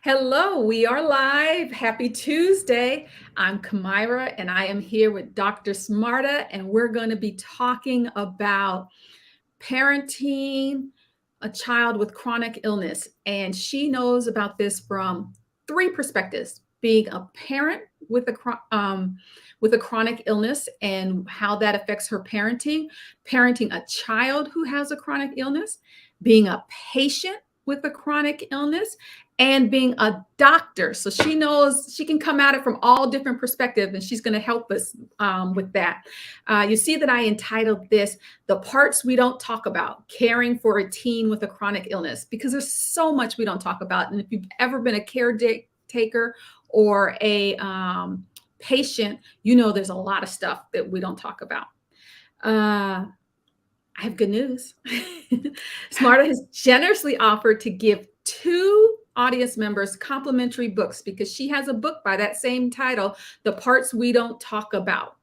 Hello, we are live. Happy Tuesday. I'm Kamira and I am here with Dr. Simarta, and we're going to be talking about parenting a child with chronic illness. And she knows about this from three perspectives: being a parent with a chronic illness and how that affects her parenting a child who has a chronic illness, being a patient with a chronic illness, and being a doctor. So she knows she can come at it from all different perspectives, and she's going to help us with that. You see that I entitled this "The Parts We Don't Talk About: Caring for a Teen with a Chronic Illness," because there's so much we don't talk about. And if you've ever been a caretaker or a patient, you know there's a lot of stuff that we don't talk about. I have good news. Smarta has generously offered to give two audience members complimentary books because she has a book by that same title, "The Parts We Don't Talk About."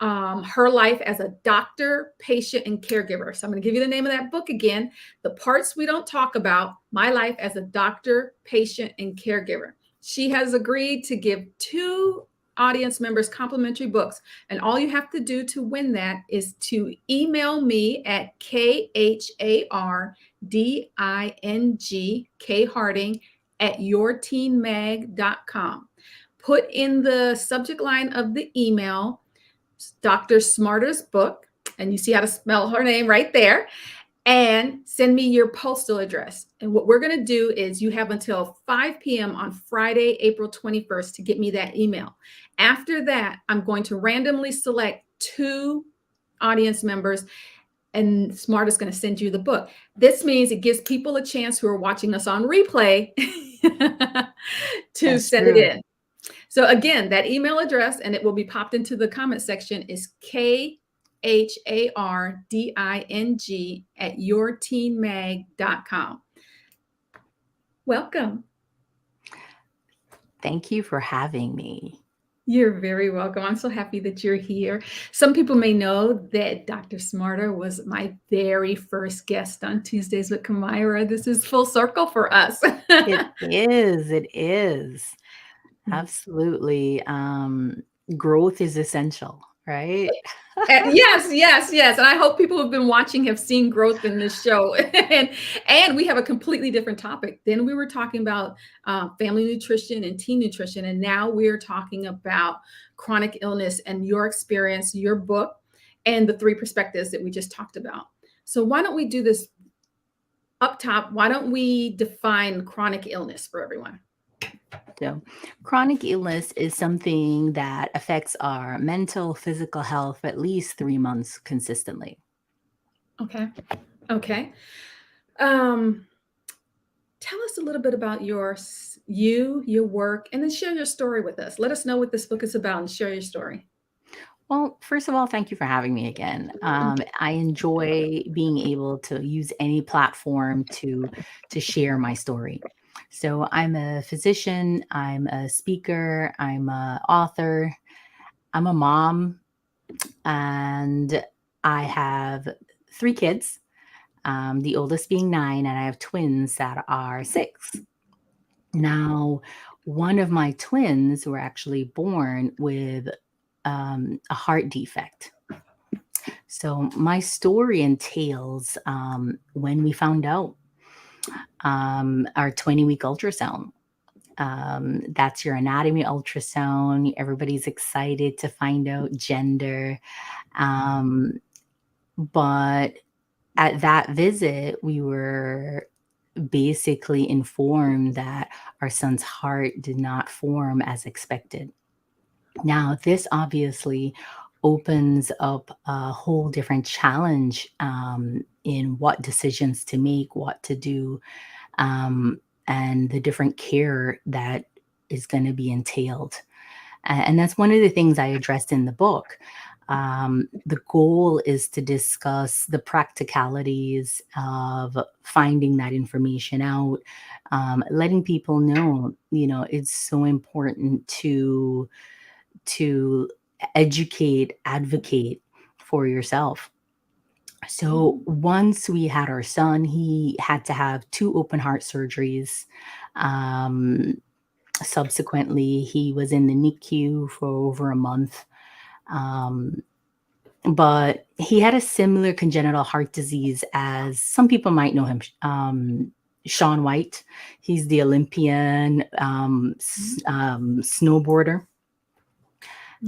Her life as a doctor, patient, and caregiver. So I'm going to give you the name of that book again: "The Parts We Don't Talk About: My Life as a Doctor, Patient, and Caregiver." She has agreed to give two audience members complimentary books. And all you have to do to win that is to email me at kharding, at yourteenmag.com. Put in the subject line of the email Dr. Smarter's book, and you see how to spell her name right there, and send me your postal address. And what we're going to do is you have until 5 p.m. on Friday, April 21st to get me that email. After that, I'm going to randomly select two audience members, and Smart is going to send you the book. This means it gives people a chance who are watching us on replay to That's send it true. in. So again, that email address, and it will be popped into the comment section, is kharding at yourteenmag.com. Welcome. Thank you for having me. You're very welcome. I'm so happy that you're here. Some people may know that Dr. Smarter was my very first guest on Tuesdays with Kamira. This is full circle for us. It is. It is. Absolutely. Growth is essential, right? Yes, yes, yes. And I hope people who've been watching have seen growth in this show. And we have a completely different topic. Then we were talking about family nutrition and teen nutrition. And now we're talking about chronic illness and your experience, your book, and the three perspectives that we just talked about. So why don't we do this up top? Why don't we define chronic illness for everyone? So, chronic illness is something that affects our mental, physical health for at least 3 months consistently. Okay. Okay. Um, Tell us a little bit about your work, and then share your story with us. Let us know what this book is about and share your story. Well, first of all, thank you for having me again. I enjoy being able to use any platform to share my story. So I'm a physician, I'm a speaker, I'm a author, I'm a mom, and I have three kids. The oldest being 9, and I have twins that are 6. Now, one of my twins were actually born with a heart defect. So my story entails when we found out our 20-week ultrasound. That's your anatomy ultrasound. Everybody's excited to find out gender. Um, but at that visit, we were basically informed that our son's heart did not form as expected. Now, this obviously opens up a whole different challenge in what decisions to make, what to do, and the different care that is going to be entailed. And that's one of the things I addressed in the book. The goal is to discuss the practicalities of finding that information out, letting people know, it's so important to educate, advocate for yourself. So once we had our son, he had to have two open heart surgeries. Um, Subsequently, he was in the NICU for over a month. Um, but he had a similar congenital heart disease as some people might know him. Shaun White. He's the Olympian snowboarder.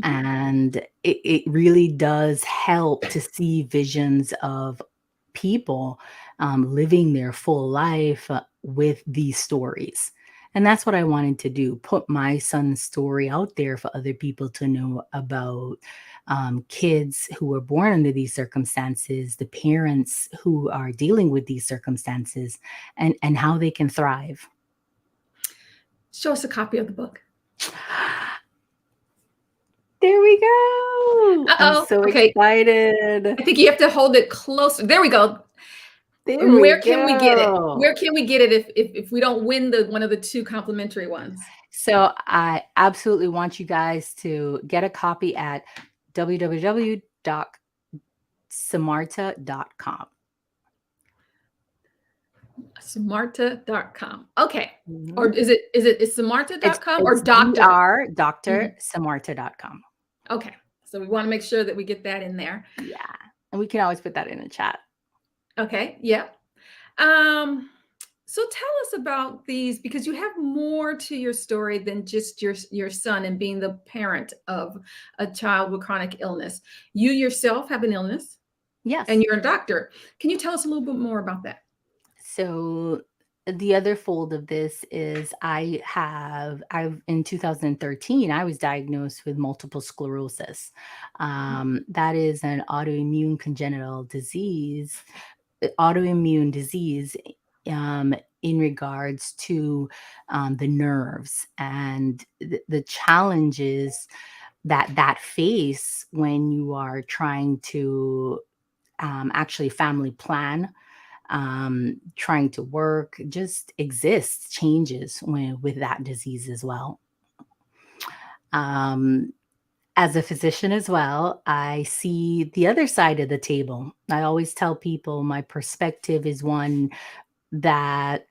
And it really does help to see visions of people living their full life with these stories. And that's what I wanted to do, put my son's story out there for other people to know about kids who were born under these circumstances, the parents who are dealing with these circumstances, and how they can thrive. Show us a copy of the book. There we go. I'm Uh-oh. so Okay. excited. I think you have to hold it closer. There we go. There And we where can we get it? Where go. can we get it if we don't win the one of the two complimentary ones? So I absolutely want you guys to get a copy at www.simarta.com. Simarta.com. Okay. Or Mhm. is Simarta.com or It's doctor? Mhm. Simarta.com. Okay. So we want to make sure that we get that in there. Yeah. And we can always put that in the chat. Okay. Yeah. Um, so tell us about these because you have more to your story than just your son and being the parent of a child with chronic illness. You yourself have an illness and Yes. you're a doctor. Can you tell us a little bit more about that? So the other fold of this is I've in 2013 I was diagnosed with multiple sclerosis. That is an autoimmune disease um, in regards to the nerves and the challenges that face when you are trying to actually family plan, trying to work, just exist, changes with that disease as well. Um, as a physician as well, I see the other side of the table. I always tell people my perspective is one that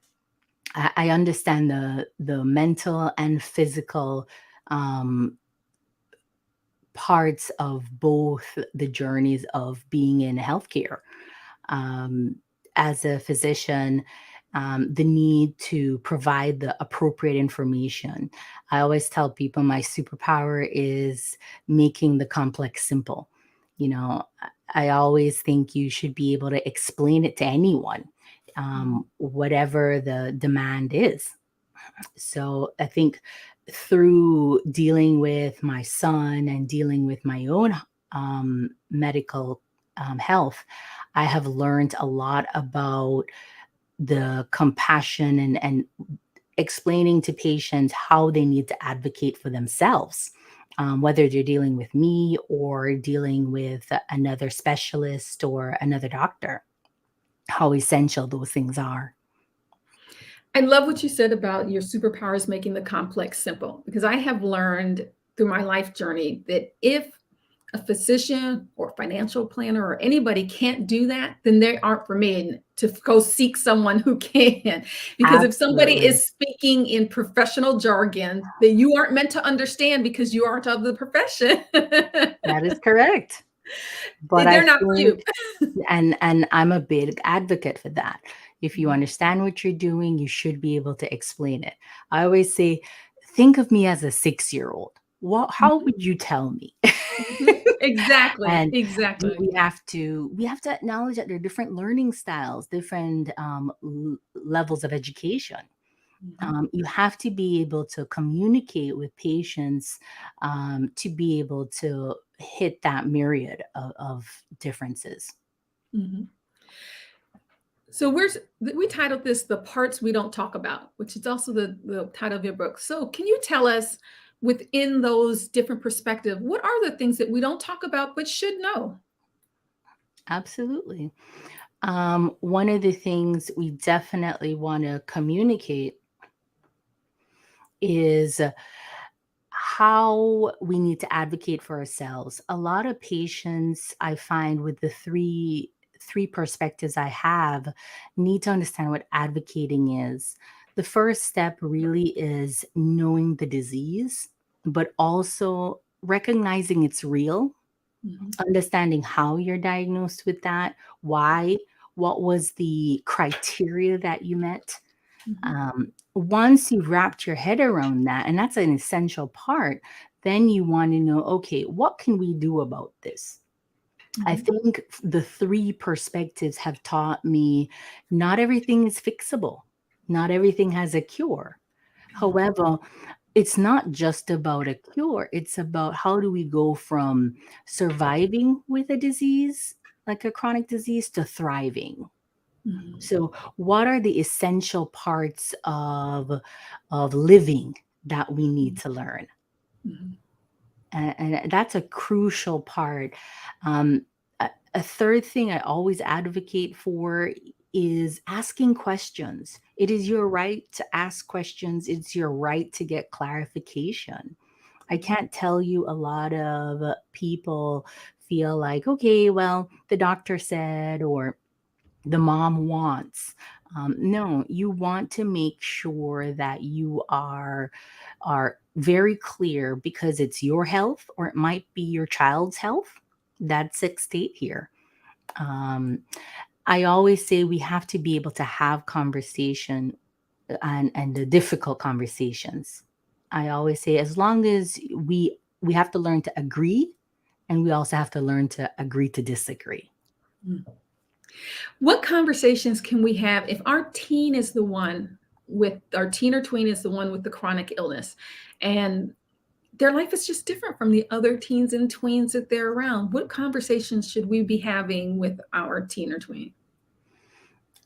I understand the mental and physical um, parts of both the journeys of being in healthcare. Um, as a physician, the need to provide the appropriate information. I always tell people my superpower is making the complex simple. You know, I always think you should be able to explain it to anyone, whatever the demand is. So I think through dealing with my son and dealing with my own medical health, I have learned a lot about the compassion and explaining to patients how they need to advocate for themselves, whether they're dealing with me or dealing with another specialist or another doctor, how essential those things are. I love what you said about your superpowers making the complex simple because I have learned through my life journey that if a physician or financial planner or anybody can't do that, then they aren't for me and to go seek someone who can. Because if somebody Absolutely. is speaking in professional jargon that you aren't meant to understand because you aren't of the profession, That is correct. But I they're not for you. think and I'm a big advocate for that. If you understand what you're doing, you should be able to explain it. I always say, think of me as a 6-year-old. What how Mhm, would you tell me? mhm. Exactly, And exactly. we have to acknowledge that there are different learning styles, different levels of education. Mhm, You have to be able to communicate with patients to be able to hit that myriad of differences. mhm. So we titled this "The Parts We Don't Talk About," which is also the title of your book. So can you tell us within those different perspectives, what are the things that we don't talk about but should know? Absolutely. One of the things we definitely want to communicate is how we need to advocate for ourselves. A lot of patients I find with the three perspectives I have need to understand what advocating is. The first step really is knowing the disease, but also recognizing it's real, Mhm. understanding how you're diagnosed with that, why, what was the criteria that you met. Mhm. Once you've wrapped your head around that, and that's an essential part, then you want to know, okay, what can we do about this? I Mhm. think the three perspectives have taught me not everything is fixable, not everything has a cure. However, it's not just about a cure, it's about how do we go from surviving with a disease, like a chronic disease, to thriving. Mhm. So, what are the essential parts of living that we need to learn? Mhm. And that's a crucial part. Um, a third thing I always advocate for is asking questions. It is your right to ask questions. It's your right to get clarification. I can't tell you, a lot of people feel like, okay, well, the doctor said, or the mom wants. No, you want to make sure that you are very clear, because it's your health or it might be your child's health. That's at state here. Um, I always say we have to be able to have conversation, and the difficult conversations. I always say, as long as we have to learn to agree, and we also have to learn to agree to disagree. Mm. What conversations can we have if our teen is the one with our teen or tween is the one with the chronic illness and their life is just different from the other teens and tweens that they're around? What conversations should we be having with our teen or tween?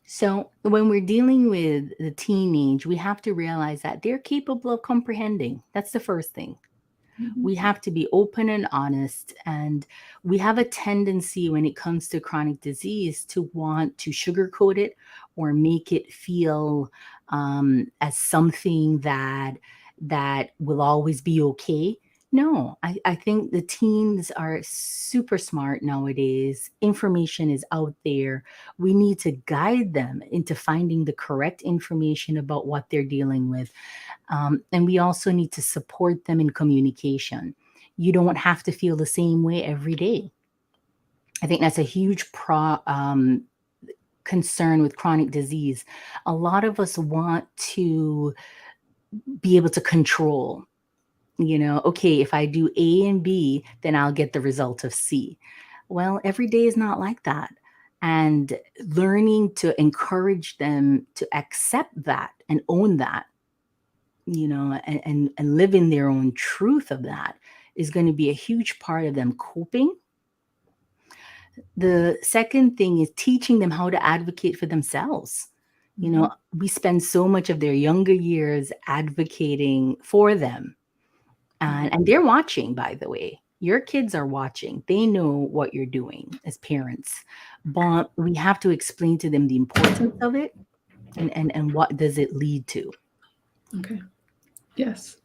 So, when we're dealing with the teenage, we have to realize that they're capable of comprehending. That's the first thing. Mhm. We have to be open and honest. And we have a tendency when it comes to chronic disease to want to sugarcoat it or make it feel as something that will always be okay. No, I think the teens are super smart nowadays. Information is out there. We need to guide them into finding the correct information about what they're dealing with, and we also need to support them in communication. You don't have to feel the same way every day. I think that's a huge concern with chronic disease. A lot of us want to be able to control, okay, if I do A and B, then I'll get the result of C. Well, every day is not like that. And learning to encourage them to accept that and own that, and live in their own truth of that, is going to be a huge part of them coping. The second thing is teaching them how to advocate for themselves. Mhm. We spend so much of their younger years advocating for them. And, Mhm. and they're watching, by the way. Your kids are watching. They know what you're doing as parents. But we have to explain to them the importance of it, and what does it lead to. Okay. Yes.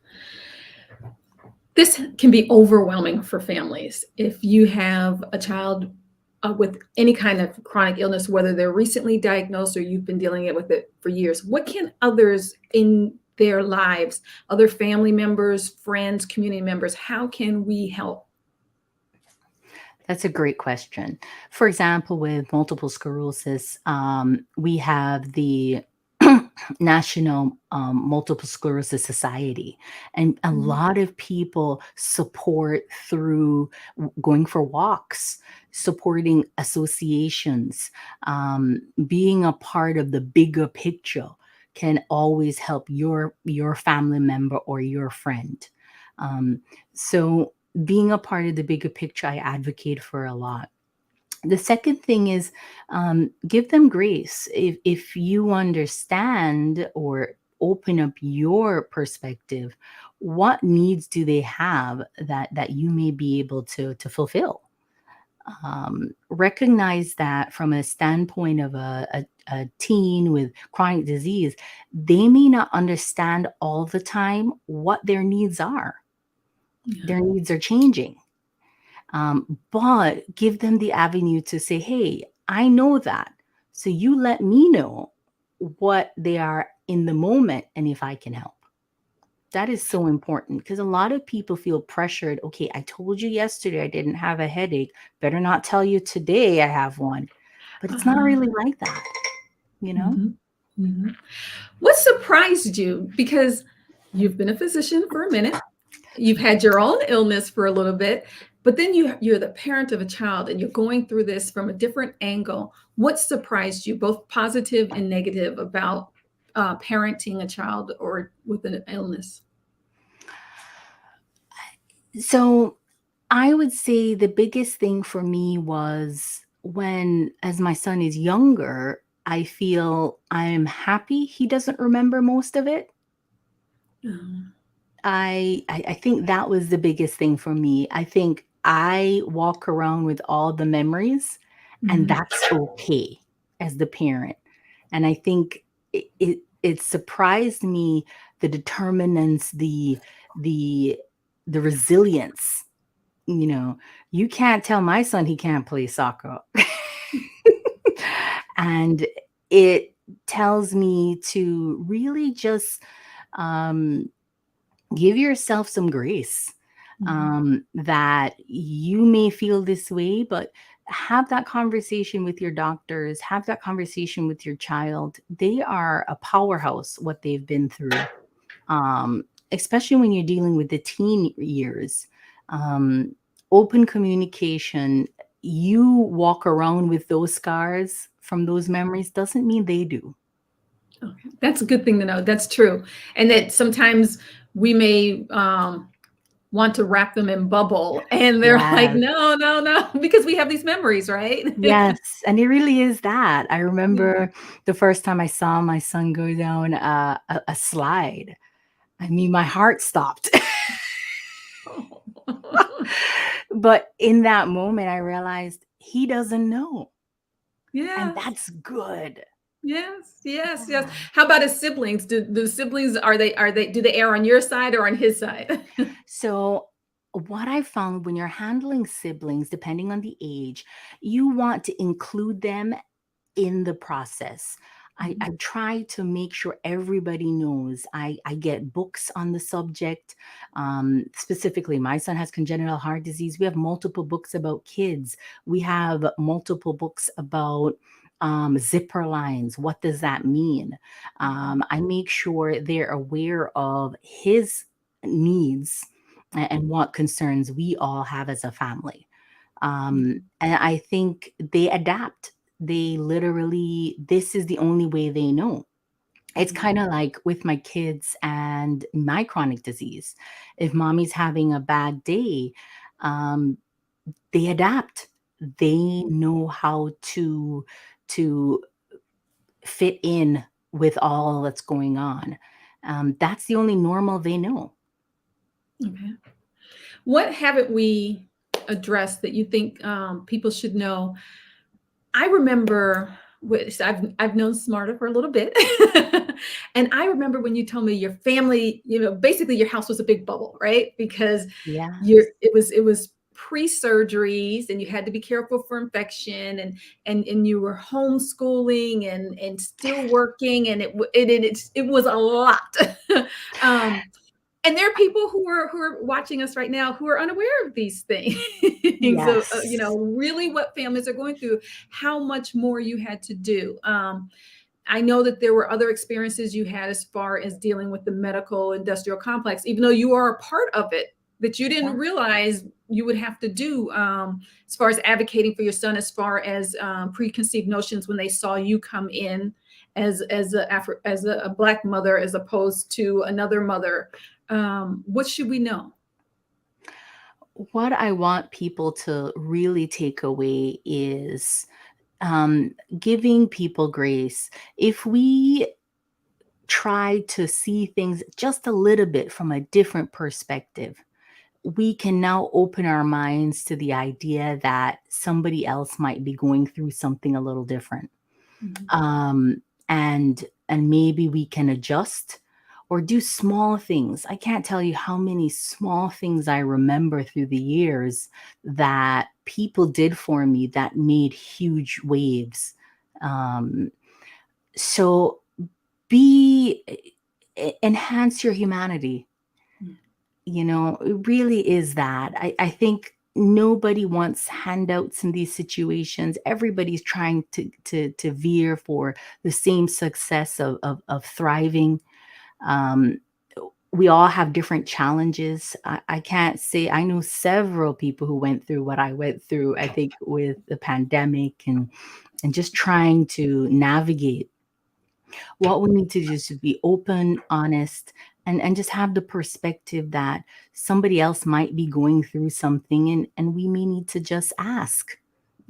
This can be overwhelming for families. If you have a child with any kind of chronic illness, whether they're recently diagnosed or you've been dealing with it for years, what can others in their lives, other family members, friends, community members, how can we help? That's a great question. For example, with multiple sclerosis, we have the National Multiple Sclerosis Society, and a Mhm. lot of people support through going for walks, supporting associations, being a part of the bigger picture can always help your family member or your friend. Um, so being a part of the bigger picture, I advocate for a lot. The second thing is, give them grace. If you understand or open up your perspective, what needs do they have that you may be able to fulfill? Recognize that from a standpoint of a teen with chronic disease, they may not understand all the time what their needs are. Yeah. Their needs are changing. But give them the avenue to say, hey, I know that. So you let me know what they are in the moment and if I can help. That is so important because a lot of people feel pressured. Okay, I told you yesterday I didn't have a headache. Better not tell you today I have one. But it's not Uh-huh. really like that, you know? Mhm. Mhm. What surprised you? Because you've been a physician for a minute, you've had your own illness for a little bit, but then you're the parent of a child and you're going through this from a different angle. What surprised you, both positive and negative, about parenting a child or with an illness? So I would say the biggest thing for me was when, as my son is younger, I feel I'm happy he doesn't remember most of it. Um, I think that was the biggest thing for me. I think I walk around with all the memories, and mhm, that's okay as the parent. And I think it surprised me the determinants, the the resilience. You know, you can't tell my son he can't play soccer. And it tells me to really just um give yourself some grace, mhm, that you may feel this way, but have that conversation with your doctors, have that conversation with your child. They are a powerhouse, what they've been through, especially when you're dealing with the teen years. Um, Open communication, you walk around with those scars from those memories doesn't mean they do. okay. That's a good thing to know. That's true. And that sometimes we may want to wrap them in bubble and they're like, Yes. no, no, no, because we have these memories, right? Yes, and it really is that. I Yeah. remember the first time I saw my son go down a slide. I mean, my heart stopped. But in that moment, I realized he doesn't know, and Yes. that's good. Yes, yes, yes. Yeah. How about his siblings? Do the siblings, are they do they err on your side or on his side? So, what I found when you're handling siblings, depending on the age, you want to include them in the process. I Mhm, try to make sure everybody knows. I get books on the subject. Specifically, my son has congenital heart disease. We have multiple books about kids. We have multiple books about zipper lines. What does that mean? mhm, I make sure they're aware of his needs and what concerns we all have as a family. mhm, And I think they adapt. They literally, this is the only way they know. It's mhm, kind of like with my kids and my chronic disease. If mommy's having a bad day, um, they adapt. They know how to fit in with all that's going on. That's the only normal they know. okay. What haven't we addressed that you think people should know? I remember which I've known Simarta for a little bit. And I remember when you told me your family, basically your house was a big bubble, right? Because Yes. it was pre-surgeries and you had to be careful for infection and you were homeschooling and still working and it was a lot. um and there are people who are watching us right now who are unaware of these things. So Yes. really what families are going through, how much more you had to do. I know that there were other experiences you had as far as dealing with the medical industrial complex, even though you are a part of it, that you didn't Yeah. realize you would have to do, as far as advocating for your son, as far as preconceived notions when they saw you come in as a black mother as opposed to another mother. What should we know? What I want people to really take away is giving people grace. If we try to see things just a little bit from a different perspective, we can now open our minds to the idea that somebody else might be going through something a little different. Mhm, um, and maybe we can adjust or do small things. I can't tell you how many small things I remember through the years that people did for me that made huge waves. Um, so be enhance your humanity. Mm. It really is that. I think nobody wants handouts in these situations. Everybody's trying to veer for the same success of thriving. Um, we all have different challenges. I can't say I know several people who went through what I went through, I think, with the pandemic and just trying to navigate. What we need to do is to be open, honest, and just have the perspective that somebody else might be going through something, and we may need to just ask.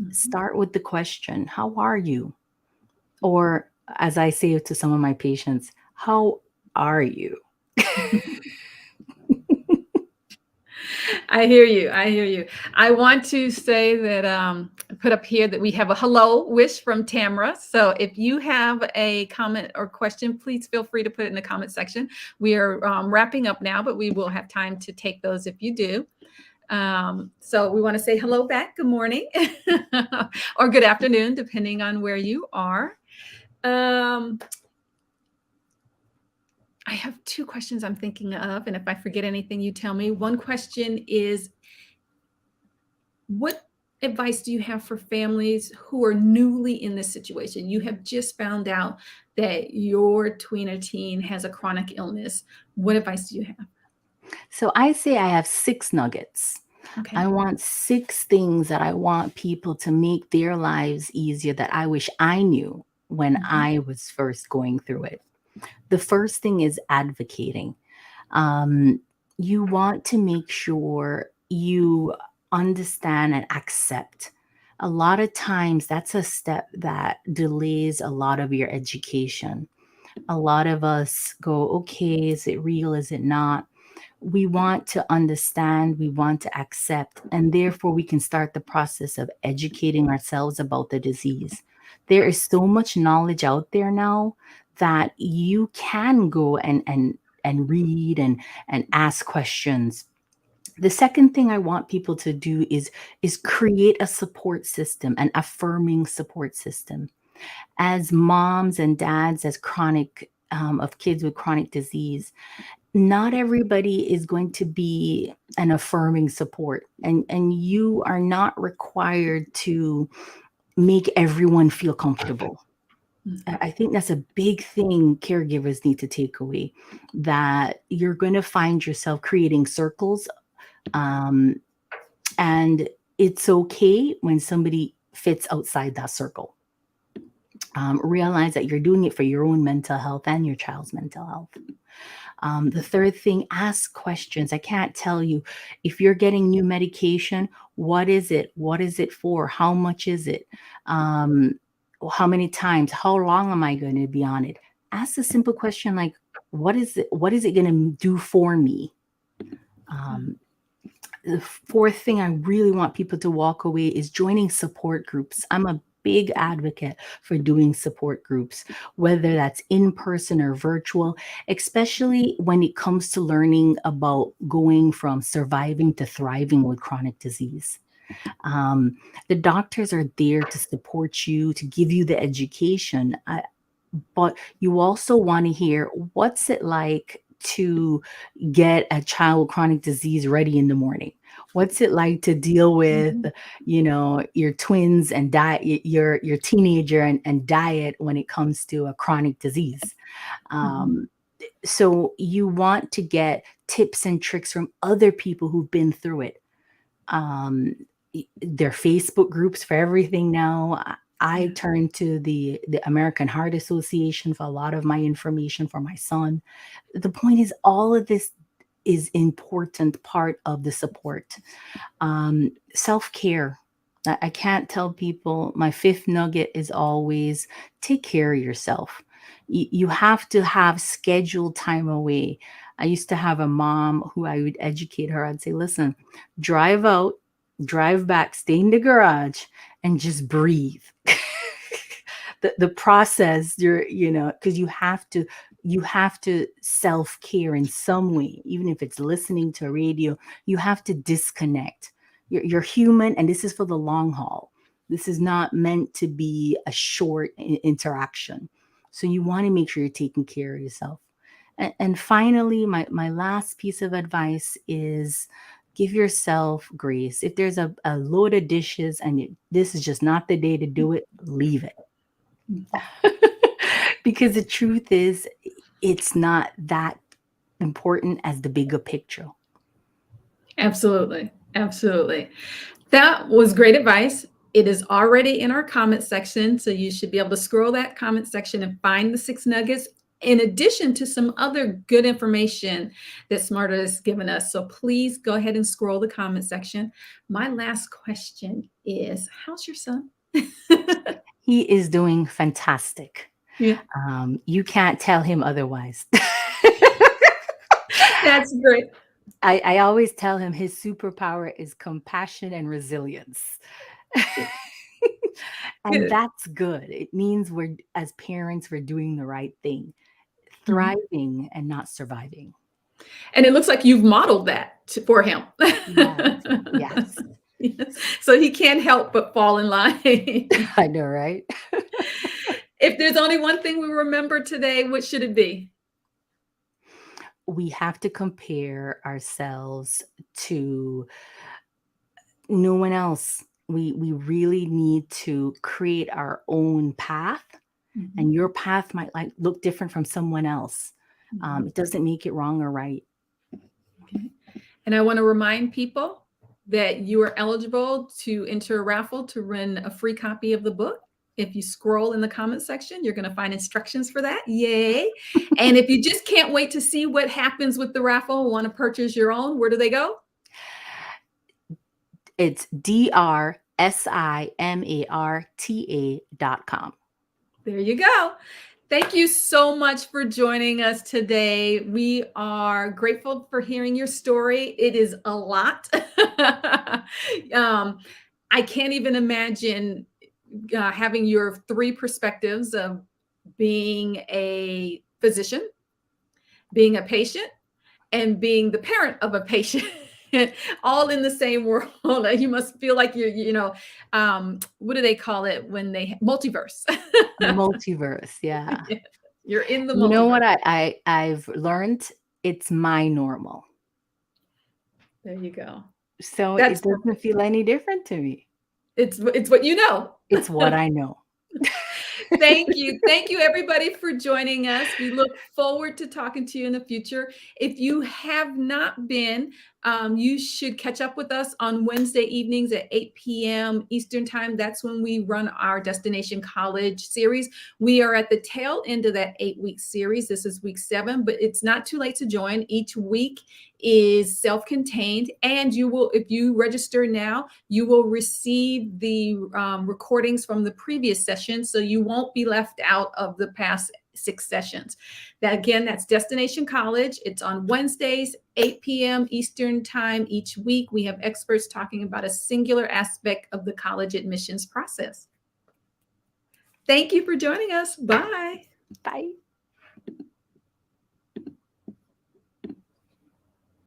Mhm. Start with the question, how are you? Or as I say to some of my patients, how are you? I hear you. I hear you. I want to say that put up here that we have a hello wish from Tamara. So if you have a comment or question, please feel free to put it in the comment section. We are wrapping up now, but we will have time to take those if you do. So we want to say hello back. Good morning or good afternoon, depending on where you are. Um, I have two questions I'm thinking of, and if I forget anything, you tell me. One question is, what advice do you have for families who are newly in this situation? You have just found out that your tweener teen has a chronic illness. What advice do you have? So I say I have 6 nuggets. Okay. I want 6 things that I want people to make their lives easier that I wish I knew when Mhm. I was first going through it. The first thing is advocating. Um, you want to make sure you understand and accept. A lot of times, that's a step that delays a lot of your education. A lot of us go, okay, is it real? Is it not? We want to understand, we want to accept, and therefore we can start the process of educating ourselves about the disease. There is so much knowledge out there now that you can go and read and ask questions. The second thing I want people to do is create a support system, an affirming support system. As moms and dads, as chronic of kids with chronic disease, not everybody is going to be an affirming support, and you are not required to make everyone feel comfortable. I think that's a big thing caregivers need to take away, that you're going to find yourself creating circles, um, and it's okay when somebody fits outside that circle. Realize that you're doing it for your own mental health and your child's mental health. The third thing, ask questions. I can't tell you if you're getting new medication, what is it? What is it for? How much is it? Um, how many times? How long am I going to be on it? Ask a simple question like, what is it? What is it going to do for me? Um, the fourth thing I really want people to walk away is joining support groups. I'm a big advocate for doing support groups, whether that's in person or virtual, especially when it comes to learning about going from surviving to thriving with chronic disease. Um, the doctors are there to support you, to give you the education. But you also want to hear, what's it like to get a child with chronic disease ready in the morning? What's it like to deal with, Mhm. your twins and diet, your teenager and diet when it comes to a chronic disease? Mhm. Um, so you want to get tips and tricks from other people who've been through it. um there are Facebook groups for everything now. I Yeah. turn to the American Heart Association for a lot of my information for my son. The point is, all of this is important part of the support. Self-care. I can't tell people, my fifth nugget is always take care of yourself. You have to have scheduled time away. I used to have a mom who I would educate her. I'd say, listen, drive out, drive back, stay in the garage, and just breathe. The process, because you have to self-care in some way, even if it's listening to a radio. You have to disconnect. You're human, and this is for the long haul. This is not meant to be a short interaction. So you want to make sure you're taking care of yourself. And finally, my last piece of advice is give yourself grace. If there's a load of dishes and this is just not the day to do it, leave it. Because the truth is, it's not that important as the bigger picture. Absolutely. Absolutely. That was great advice. It is already in our comment section. So you should be able to scroll that comment section and find the 6 nuggets, in addition to some other good information that Simarta has given us. So please go ahead and scroll the comment section. My last question is, how's your son? He is doing fantastic. Yeah, You can't tell him otherwise. that's great. I always tell him his superpower is compassion and resilience. And Good. that's good. It means we're, as parents, we're doing the right thing, Mhm. thriving and not surviving. And it looks like you've modeled that for him. Yes, yes. So he can't help but fall in line. I know, right? If there's only one thing we remember today, what should it be? We have to compare ourselves to no one else. We really need to create our own path, Mhm, and your path might like look different from someone else. mhm. It doesn't make it wrong or right. Okay. And I want to remind people that you are eligible to enter a raffle to win a free copy of the book. If you scroll in the comment section, you're going to find instructions for that. Yay. And if you just can't wait to see what happens with the raffle, want to purchase your own, where do they go? It's drsimarta.com. There you go. Thank you so much for joining us today. We are grateful for hearing your story. It is a lot. I can't even imagine having your 3 perspectives of being a physician, being a patient, and being the parent of a patient. All in the same world. You must feel like what do they call it when they multiverse? The multiverse, yeah. Yeah, you're in the You know multiverse. what I've learned? It's my normal. There you go. So it That's doesn't feel any different to me. it's what you know. It's what I know. Thank you. Thank you, everybody, for joining us. We look forward to talking to you in the future. If you have not been, you should catch up with us on Wednesday evenings at 8 p.m. Eastern Time. That's when we run our Destination College series. We are at the tail end of that 8-week series. This is week 7, but it's not too late to join. Each week is self-contained, and you will, if you register now, you will receive the recordings from the previous session, so you won't be left out of the past 6 sessions. That again, that's Destination College. It's on Wednesdays, 8 p.m. Eastern Time each week. We have experts talking about a singular aspect of the college admissions process. Thank you for joining us. Bye. Bye.